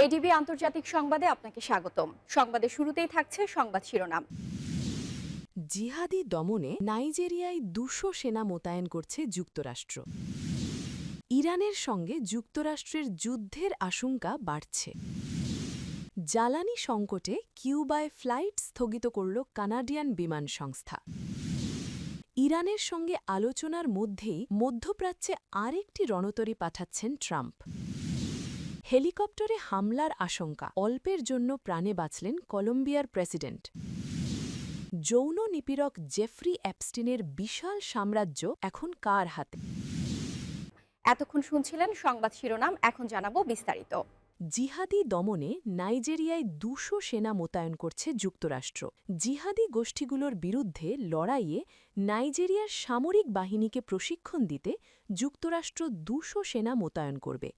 ADB আন্তর্জাতিক সংবাদে আপনাকে স্বাগতম। সংবাদের শুরুতেই থাকছে সংবাদ শিরোনাম। জিহাদি দমনে নাইজেরিয়ায় ২০০ সেনা মোতায়েন করছে যুক্তরাষ্ট্র। ইরানের সঙ্গে যুক্তরাষ্ট্রের যুদ্ধের আশঙ্কা বাড়ছে। জ্বালানি সংকটে কিউবায় ফ্লাইট স্থগিত করল কানাডিয়ান বিমান সংস্থা। ইরানের সঙ্গে আলোচনার মধ্যেই মধ্যপ্রাচ্যে আরেকটি রণতরী পাঠাচ্ছেন ট্রাম্প। হেলিকপ্টারে হামলার আশঙ্কা, অল্পের জন্য প্রাণে বাঁচলেন কলম্বিয়ার প্রেসিডেন্ট। যৌন নিপীড়ক জেফ্রি অ্যাপস্টিনের বিশাল সাম্রাজ্য এখন কার হাতে? এতক্ষণ শুনছিলেন সংবাদ শিরোনাম, এখন জানাবো বিস্তারিত। জিহাদি দমনে নাইজেরিয়ায় ২০০ সেনা মোতায়েন করছে যুক্তরাষ্ট্র। জিহাদি গোষ্ঠীগুলোর বিরুদ্ধে লড়াইয়ে নাইজেরিয়ার সামরিক বাহিনীকে প্রশিক্ষণ দিতে যুক্তরাষ্ট্র ২০০ সেনা মোতায়েন করবে।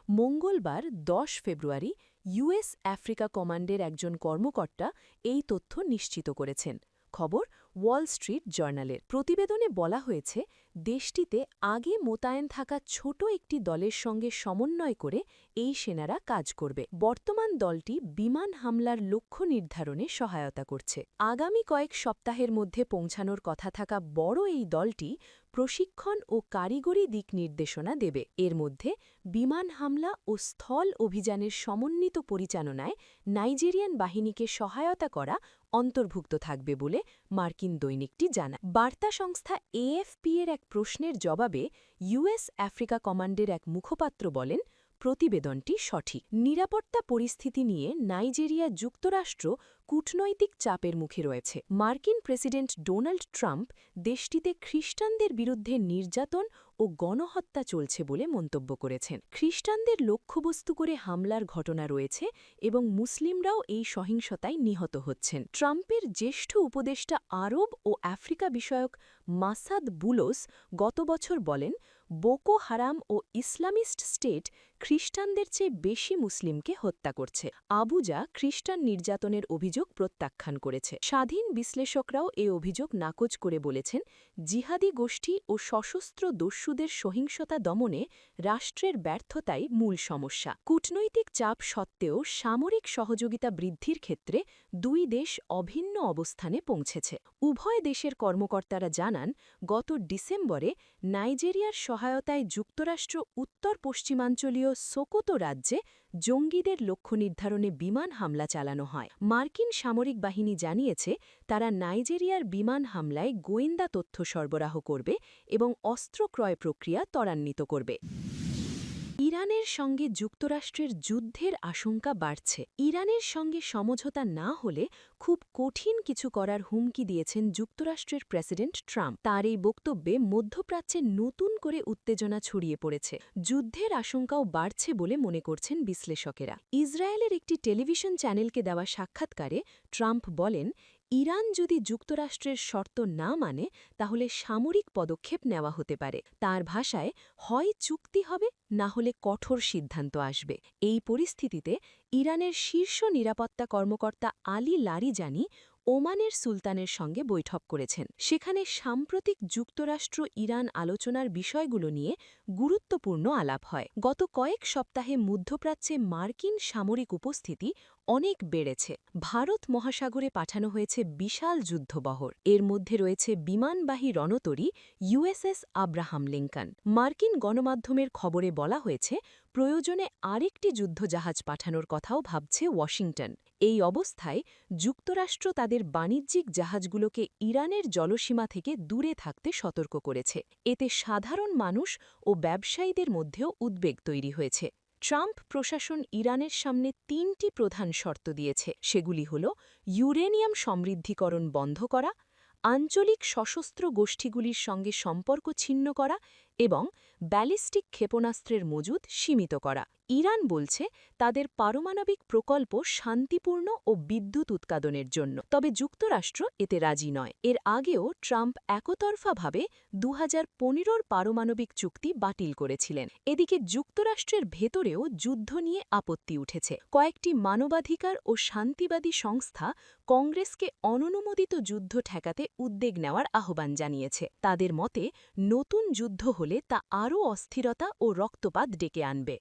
মঙ্গলবার ১০ ফেব্রুয়ারি ইউএস আফ্রিকা কমান্ডের একজন কর্মকর্তা এই তথ্য নিশ্চিত করেছেন। খবর ওয়াল স্ট্রিট জার্নালের। প্রতিবেদনে বলা হয়েছে, দেশটিতে আগে মোতায়েন থাকা ছোট একটি দলের সঙ্গে সমন্বয় করে এই সেনারা কাজ করবে। বর্তমান দলটি বিমান হামলার লক্ষ্য নির্ধারণে সহায়তা করছে। আগামী কয়েক সপ্তাহের মধ্যে পৌঁছানোর কথা থাকা বড় এই দলটি প্রশিক্ষণ ও কারিগরি দিক নির্দেশনা দেবে। এর মধ্যে বিমান হামলা ও স্থল অভিযানের সমন্বিত পরিচালনায় নাইজেরিয়ান বাহিনীকে সহায়তা করা অন্তর্ভুক্ত থাকবে বলে মার্কিন দৈনিকটি জানায়। বার্তা সংস্থা এএফপি এর এক প্রশ্নের জবাবে ইউএস আফ্রিকা কমান্ডের এক মুখপাত্র বলেন, প্রতিবেদনটি সঠিক। নিরাপত্তা পরিস্থিতি নিয়ে নাইজেরিয়া যুক্তরাষ্ট্র কূটনৈতিক চাপের মুখে রয়েছে। মার্কিন প্রেসিডেন্ট ডোনাল্ড ট্রাম্প দেশটিতে খ্রিস্টানদের বিরুদ্ধে নির্যাতন ও গণহত্যা চলছে বলে মন্তব্য করেছেন। খ্রিস্টানদের লক্ষ্যবস্তু করে হামলার ঘটনা রয়েছে এবং মুসলিমরাও এই সহিংসতায় নিহত হচ্ছেন। ট্রাম্পের জ্যেষ্ঠ উপদেষ্টা আরব ও আফ্রিকা বিষয়ক মাসাদ বুলোস গত বছর বলেন, বোকো হারাম ও ইসলামিস্ট স্টেট খ্রিস্টানদের চেয়ে বেশি মুসলিমকে হত্যা করছে। আবুজা খ্রিস্টান নির্যাতনের অভিযোগ প্রত্যাখ্যান করেছে। স্বাধীন বিশ্লেষকরাও এ অভিযোগ নাকচ করে বলেছেন, জিহাদি গোষ্ঠী ও সশস্ত্র দস্যুদের সহিংসতা দমনে রাষ্ট্রের ব্যর্থতাই মূল সমস্যা। কূটনৈতিক চাপ সত্ত্বেও সামরিক সহযোগিতা বৃদ্ধির ক্ষেত্রে দুই দেশ অভিন্ন অবস্থানে পৌঁছেছে। উভয় দেশের কর্মকর্তারা জানান, গত ডিসেম্বরে নাইজেরিয়ার সহায়তায় যুক্তরাষ্ট্র উত্তর পশ্চিমাঞ্চলীয় সোকোতো রাজ্যে জঙ্গিদের লক্ষ্য নির্ধারণে বিমান হামলা চালানো হয়। মার্কিন সামরিক বাহিনী জানিয়েছে, তারা নাইজেরিয়ার বিমান হামলায় গোয়েন্দা তথ্য সরবরাহ করবে এবং অস্ত্র ক্রয় প্রক্রিয়া ত্বরান্বিত করবে। ইরানের সঙ্গে যুক্তরাষ্ট্রের যুদ্ধের আশঙ্কা বাড়ছে। ইরানের সঙ্গে সমঝোতা না হলে খুব কঠিন কিছু করার হুমকি দিয়েছেন যুক্তরাষ্ট্রের প্রেসিডেন্ট ট্রাম্প। তার এই বক্তব্যে মধ্যপ্রাচ্যে নতুন করে উত্তেজনা ছড়িয়ে পড়েছে। যুদ্ধের আশঙ্কাও বাড়ছে বলে মনে করছেন বিশ্লেষকেরা। ইসরায়েলের একটি টেলিভিশন চ্যানেলকে দেওয়া সাক্ষাৎকারে ট্রাম্প বলেন, ইরান যদি যুক্তরাষ্ট্রের শর্ত না মানে তাহলে সামরিক পদক্ষেপ নেওয়া হতে পারে। তার ভাষায়, হয় চুক্তি হবে, না হলে কঠোর সিদ্ধান্ত আসবে। এই পরিস্থিতিতে ইরানের শীর্ষ নিরাপত্তা কর্মকর্তা আলী লারিজানি ওমানের সুলতানের সঙ্গে বৈঠক করেছেন। সেখানে সাম্প্রতিক যুক্তরাষ্ট্র ইরান আলোচনার বিষয়গুলো নিয়ে গুরুত্বপূর্ণ আলাপ হয়। গত কয়েক সপ্তাহে মধ্যপ্রাচ্যে মার্কিন সামরিক উপস্থিতি অনেক বেড়েছে। ভারত মহাসাগরে পাঠানো হয়েছে বিশাল যুদ্ধবহর। এর মধ্যে রয়েছে বিমানবাহী রণতরী ইউএসএস আব্রাহাম লিঙ্কন। মার্কিন গণমাধ্যমের খবরে বলা হয়েছে, প্রয়োজনে আরেকটি যুদ্ধজাহাজ পাঠানোর কথাও ভাবছে ওয়াশিংটন। এই অবস্থায় যুক্তরাষ্ট্র তাদের বাণিজ্যিক জাহাজগুলোকে ইরানের জলসীমা থেকে দূরে থাকতে সতর্ক করেছে। এতে সাধারণ মানুষ ও ব্যবসায়ীদের মধ্যেও উদ্বেগ তৈরি হয়েছে। ট্রাম্প প্রশাসন ইরানের সামনে ৩টি প্রধান শর্ত দিয়েছে। সেগুলি হল ইউরেনিয়াম সমৃদ্ধিকরণ বন্ধ করা, আঞ্চলিক সশস্ত্র গোষ্ঠীগুলির সঙ্গে সম্পর্ক ছিন্ন করা এবং ব্যালিস্টিক ক্ষেপণাস্ত্রের মজুদ সীমিত করা। ইরান বলছে, তাদের পারমাণবিক প্রকল্প শান্তিপূর্ণ ও বিদ্যুৎ উৎপাদনের জন্য। তবে যুক্তরাষ্ট্র এতে রাজি নয়। এর আগেও ট্রাম্প একতরফাভাবে ২০১৫ পারমাণবিক চুক্তি বাতিল করেছিলেন। এদিকে যুক্তরাষ্ট্রের ভেতরেও যুদ্ধ নিয়ে আপত্তি উঠেছে। কয়েকটি মানবাধিকার ও শান্তিবাদী সংস্থা কংগ্রেসকে অননুমোদিত যুদ্ধ ঠেকাতে উদ্যোগ নেওয়ার আহ্বান জানিয়েছে। তাদের মতে, নতুন যুদ্ধ হলে তা আরও অস্থিরতা ও রক্তপাত ডেকে আনবে।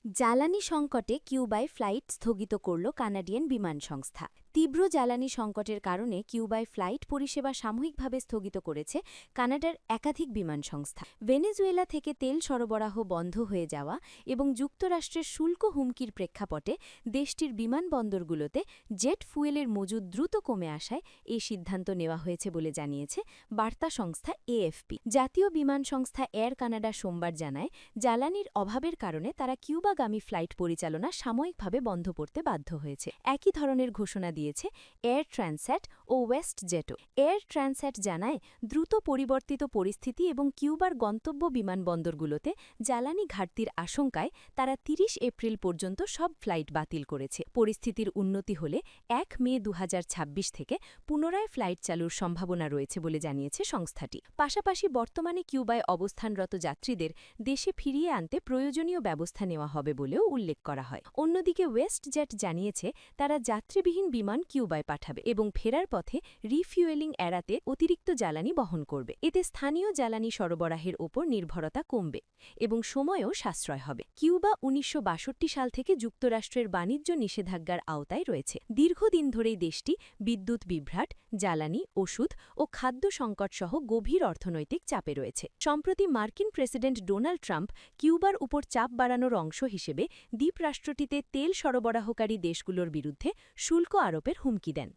জ্বালানি সংকটে কিউবায় ফ্লাইট স্থগিত করল কানাডিয়ান বিমান সংস্থা। তীব্র জ্বালানি সংকটের কারণে কিউবায় ফ্লাইট পরিষেবা সাময়িকভাবে স্থগিত করেছে কানাডার একাধিক বিমান সংস্থা। ভেনেজুয়েলা থেকে তেল সরবরাহ বন্ধ হয়ে যাওয়া এবং যুক্তরাষ্ট্রের শুল্ক হুমকির প্রেক্ষাপটে দেশটির বিমানবন্দরগুলোতে জেট ফুয়েলের মজুদ দ্রুত কমে আসায় এই সিদ্ধান্ত নেওয়া হয়েছে বলে জানিয়েছে বার্তা সংস্থা এএফপি। জাতীয় বিমান সংস্থা এয়ার কানাডা সোমবার জানায়, জ্বালানির অভাবের কারণে তারা কিউবাগামী ফ্লাইট পরিচালনা সাময়িকভাবে বন্ধ করতে বাধ্য হয়েছে। একই ধরনের ঘোষণা দিয়েছে এয়ার ট্রান্সঅ্যাট ও ওয়েস্ট জেটও। এয়ার ট্রান্সঅ্যাট জানায়, দ্রুত পরিবর্তিত পরিস্থিতি এবং কিউবার গন্তব্য বিমানবন্দরগুলোতে জ্বালানি ঘাটতির আশঙ্কায় তারা ৩০ এপ্রিল পর্যন্ত সব ফ্লাইট বাতিল করেছে। পরিস্থিতির উন্নতি হলে ১ মে ২০২৬ থেকে পুনরায় ফ্লাইট চালুর সম্ভাবনা রয়েছে বলে জানিয়েছে সংস্থাটি। পাশাপাশি বর্তমানে কিউবায় অবস্থানরত যাত্রীদের দেশে ফিরিয়ে আনতে প্রয়োজনীয় ব্যবস্থা নেওয়া হবে বলেও উল্লেখ করা হয়। অন্যদিকে ওয়েস্ট জেট জানিয়েছে, তারা যাত্রীবিহীন বিমান কিউবায় পাঠাবে এবং ফেরার পথে রিফিউয়েলিং এড়াতে অতিরিক্ত জ্বালানি বহন করবে। এতে স্থানীয় জ্বালানি সরবরাহের ওপর নির্ভরতা কমবে এবং সময়ও সাশ্রয় হবে। কিউবা ১৯৬২ সাল থেকে যুক্তরাষ্ট্রের বাণিজ্য নিষেধাজ্ঞার আওতায় রয়েছে। দীর্ঘদিন ধরেই দেশটি বিদ্যুৎ বিভ্রাট, জ্বালানি, ওষুধ ও খাদ্য সংকটসহ গভীর অর্থনৈতিক চাপে রয়েছে। সম্প্রতি মার্কিন প্রেসিডেন্ট ডোনাল্ড ট্রাম্প কিউবার উপর চাপ বাড়ানোর অংশ হিসেবে দ্বীপরাষ্ট্রটিতে তেল সরবরাহকারী দেশগুলোর বিরুদ্ধে শুল্ক আরোপের হুমকি দেন।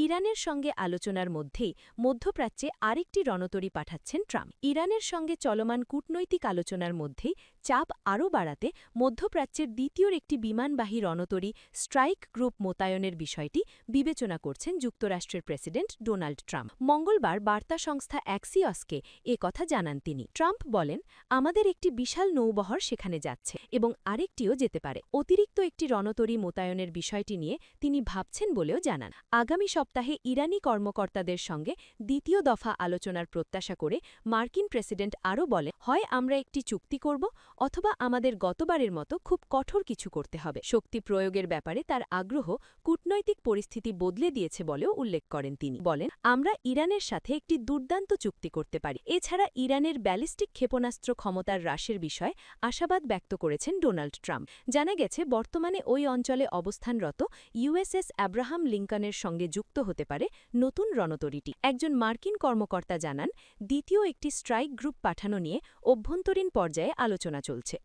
ইরানের সঙ্গে আলোচনার মধ্যেই মধ্যপ্রাচ্যে আরেকটি রণতরী পাঠাচ্ছেন ট্রাম্প। ইরানের সঙ্গে চলমান কূটনৈতিক আলোচনার মধ্যেই চাপ আরও বাড়াতে মধ্যপ্রাচ্যের দ্বিতীয় একটি বিমানবাহী রণতরী স্ট্রাইক গ্রুপ মোতায়েনের বিষয়টি বিবেচনা করছেন যুক্তরাষ্ট্রের প্রেসিডেন্ট ডোনাল্ড ট্রাম্প। মঙ্গলবার বার্তা সংস্থা অ্যাক্সিয়সকে কথা জানান তিনি। ট্রাম্প বলেন, আমাদের একটি বিশাল নৌবহর সেখানে যাচ্ছে এবং আরেকটিও যেতে পারে। অতিরিক্ত একটি রণতরী মোতায়েনের বিষয়টি নিয়ে তিনি ভাবছেন বলেও জানান। আগামী সপ্তাহে ইরানি কর্মকর্তাদের সঙ্গে দ্বিতীয় দফা আলোচনার প্রত্যাশা করে মার্কিন প্রেসিডেন্ট আরও বলেন, হয় আমরা একটি চুক্তি করব অথবা আমাদের গতবারের মতো খুব কঠোর কিছু করতে হবে। শক্তি প্রয়োগের ব্যাপারে তার আগ্রহ কূটনৈতিক পরিস্থিতি বদলে দিয়েছে বলেও উল্লেখ করেন তিনি। বলেন, আমরা ইরানের সাথে একটি দুর্দান্ত চুক্তি করতে পারি। এছাড়া ইরানের ব্যালিস্টিক ক্ষেপণাস্ত্র ক্ষমতার হ্রাসের বিষয়ে আশাবাদ ব্যক্ত করেছেন ডোনাল্ড ট্রাম্প। জানা গেছে, বর্তমানে ওই অঞ্চলে অবস্থানরত ইউএসএস অ্যাব্রাহাম লিঙ্কনের সঙ্গে যুক্ত হতে পারে নতুন রণতরীটি। একজন মার্কিন কর্মকর্তা জানান, দ্বিতীয় একটি স্ট্রাইক গ্রুপ পাঠানো নিয়ে অভ্যন্তরীণ পর্যায়ে আলোচনা চলছে।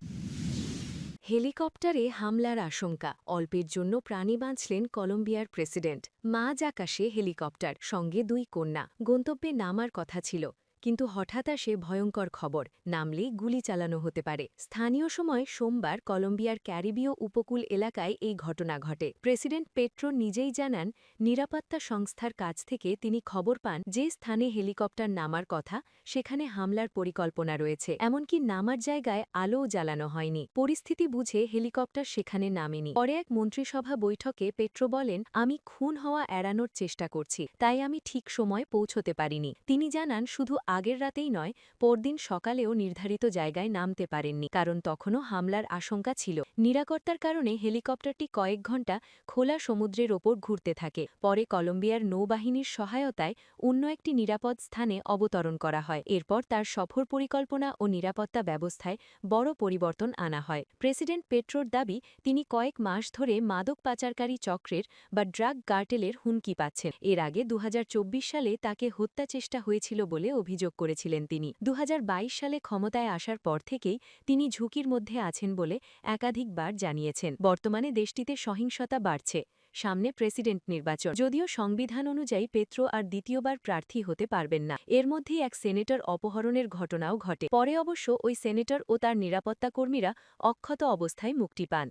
হেলিকপ্টারে হামলার আশঙ্কা, অল্পের জন্য প্রাণী বাঁচলেন কলম্বিয়ার প্রেসিডেন্ট। মাঝ আকাশে হেলিকপ্টার, সঙ্গে ২ কন্যা। গন্তব্যে নামার কথা ছিল, কিন্তু হঠাৎ আসে ভয়ঙ্কর খবর, নামলেই গুলি চালানো হতে পারে। স্থানীয় সময় সোমবার কলম্বিয়ার ক্যারিবীয় উপকূল এলাকায় এই ঘটনা ঘটে। প্রেসিডেন্ট পেট্রো নিজেই জানান, নিরাপত্তা সংস্থার কাছ থেকে তিনি খবর পান যে স্থানে হেলিকপ্টার নামার কথা সেখানে হামলার পরিকল্পনা রয়েছে। এমনকি নামার জায়গায় আলোও জ্বালানো হয়নি। পরিস্থিতি বুঝে হেলিকপ্টার সেখানে নামেনি। পরে এক মন্ত্রিসভা বৈঠকে পেট্রো বলেন, আমি খুন হওয়া এড়ানোর চেষ্টা করছি, তাই আমি ঠিক সময় পৌঁছতে পারিনি। তিনি জানান, শুধু আগের রাতেই নয়, পরদিন সকালেও নির্ধারিত জায়গায় নামতে পারেননি, কারণ তখনও হামলার আশঙ্কা ছিল। নিরাপত্তার কারণে হেলিকপ্টারটি কয়েক ঘণ্টা খোলা সমুদ্রের ওপর ঘুরতে থাকে। পরে কলম্বিয়ার নৌবাহিনীর সহায়তায় অন্য একটি নিরাপদ স্থানে অবতরণ করা হয়। এরপর তার সফর পরিকল্পনা ও নিরাপত্তা ব্যবস্থায় বড় পরিবর্তন আনা হয়। প্রেসিডেন্ট পেট্রোর দাবি, তিনি কয়েক মাস ধরে মাদক পাচারকারী চক্রের বা ড্রাগ কার্টেলের হুমকি পাচ্ছেন। এর আগে ২০২৪ সালে তাকে হত্যা চেষ্টা হয়েছিল বলে অভিযোগ করেছিলেন তিনি। ২০২২ সালে ক্ষমতায় আসার পর থেকেই তিনি ঝুঁকির মধ্যে আছেন বলে একাধিকবার জানিয়েছেন। বর্তমানে দেশটিতে সহিংসতা বাড়ছে। সামনে প্রেসিডেন্ট নির্বাচন। যদিও সংবিধান অনুযায়ী পেট্রো আর দ্বিতীয়বার প্রার্থী হতে পারবেন না। এর মধ্যেই এক সেনেটর অপহরণের ঘটনাও ঘটে। পরে অবশ্য ওই সেনেটর ও তার নিরাপত্তা কর্মীরা অক্ষত অবস্থায় মুক্তি পান।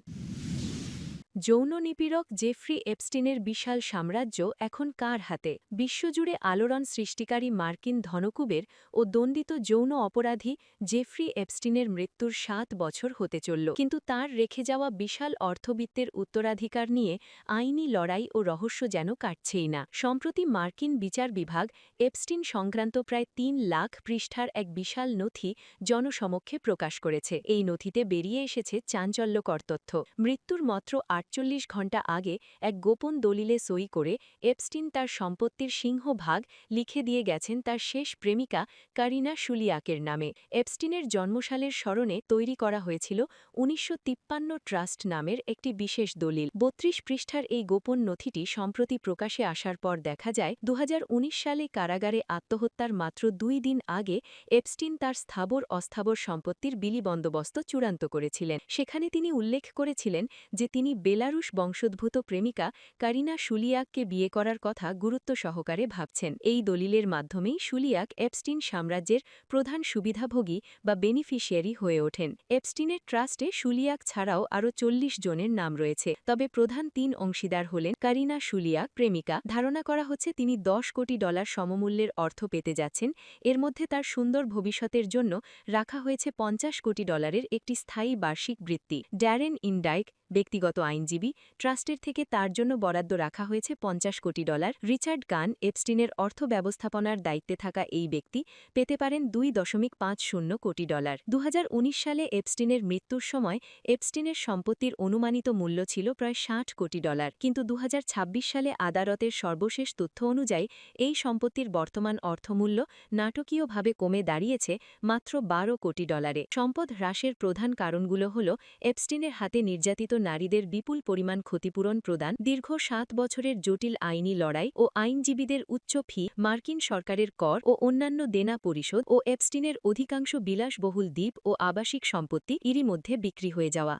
যৌন নিপীড়ক জেফ্রি এপস্টিনের বিশাল সাম্রাজ্য এখন কার হাতে? বিশ্বজুড়ে আলোড়ন সৃষ্টিকারী মার্কিন ধনকুবের ও দণ্ডিত যৌন অপরাধী জেফ্রি এপস্টিনের মৃত্যুর ৭ বছর হতে চলল, কিন্তু তার রেখে যাওয়া বিশাল অর্থবিত্তের উত্তরাধিকার নিয়ে আইনি লড়াই ও রহস্য যেন কাটছেই না। সম্প্রতি মার্কিন বিচার বিভাগ এপস্টিন সংক্রান্ত প্রায় ৩ লাখ পৃষ্ঠার এক বিশাল নথি জনসমক্ষে প্রকাশ করেছে। এই নথিতে বেরিয়ে এসেছে চাঞ্চল্যকর তথ্য। মৃত্যুর মাত্র 48 ঘণ্টা আগে এক গোপন দলিলে সই করে এপস্টিন তার সম্পত্তির সিংহভাগ লিখে দিয়ে গেছেন তার শেষ প্রেমিকা কারিনা শুলিয়াকের নামে। এপস্টিনের জন্মসালের স্মরণে তৈরি করা হয়েছিল 1953 ট্রাস্ট নামের একটি বিশেষ দলিল। 32 পৃষ্ঠার এই গোপন নথিটি সম্প্রতি প্রকাশে আসার পর দেখা যায় 2019 সালে কারাগারে আত্মহত্যার মাত্র 2 দিন আগে এপস্টিন তার স্থাবর অস্থাবর সম্পত্তির বিলি বন্দোবস্ত চূড়ান্ত করেছিলেন। সেখানে তিনি উল্লেখ করেছিলেন যে তিনি বেলারুশ বংশোদ্ভূত প্রেমিকা কারিনা শুলিয়াককে বিয়ে করার কথা গুরুত্ব সহকারে ভাবছেন। এই দলিলের মাধ্যমেই শুলিয়াক এপস্টিন সাম্রাজ্যের প্রধান সুবিধাভোগী বা বেনিফিশিয়ারি হয়ে ওঠেন। এপস্টিনের ট্রাস্টে শুলিয়াক ছাড়াও আরও 40 জনের নাম রয়েছে, তবে প্রধান 3 অংশীদার হলেন কারিনা শুলিয়াক প্রেমিকা। ধারণা করা হচ্ছে তিনি $10 কোটি সমমূল্যের অর্থ পেতে যাচ্ছেন। এর মধ্যে তার সুন্দর ভবিষ্যতের জন্য রাখা হয়েছে $50 কোটি একটি স্থায়ী বার্ষিক বৃত্তি। ড্যারেন ইনডাইক ব্যক্তিগত আইনজীবী, ট্রাস্টের থেকে তার জন্য বরাদ্দ রাখা হয়েছে $50 কোটি। রিচার্ড গান এপস্টিনের অর্থ ব্যবস্থাপনার দায়িত্বে থাকা এই ব্যক্তি পেতে পারেন $2.50 কোটি। 2019 সালে এপস্টিনের মৃত্যুর সময় এপস্টিনের সম্পত্তির অনুমানিত মূল্য ছিল প্রায় $60 কোটি, কিন্তু 2026 সালে আদালতের সর্বশেষ তথ্য অনুযায়ী এই সম্পত্তির বর্তমান অর্থমূল্য নাটকীয়ভাবে কমে দাঁড়িয়েছে মাত্র $12 কোটি। সম্পদ হ্রাসের প্রধান কারণগুলো হল এপস্টিনের হাতে নির্যাতিত নারীদের বিপুল পরিমাণ ক্ষতিপূরণ প্রদান, দীর্ঘ 7 বছরের জটিল আইনি লড়াই ও আইনজীবীদের উচ্চ ফি, মার্কিন সরকারের কর ও অন্যান্য দেনা পরিশোধ ও এপস্টিনের অধিকাংশ বিলাসবহুল দ্বীপ ও আবাসিক সম্পত্তি এরই মধ্যে বিক্রি হয়ে যাওয়া।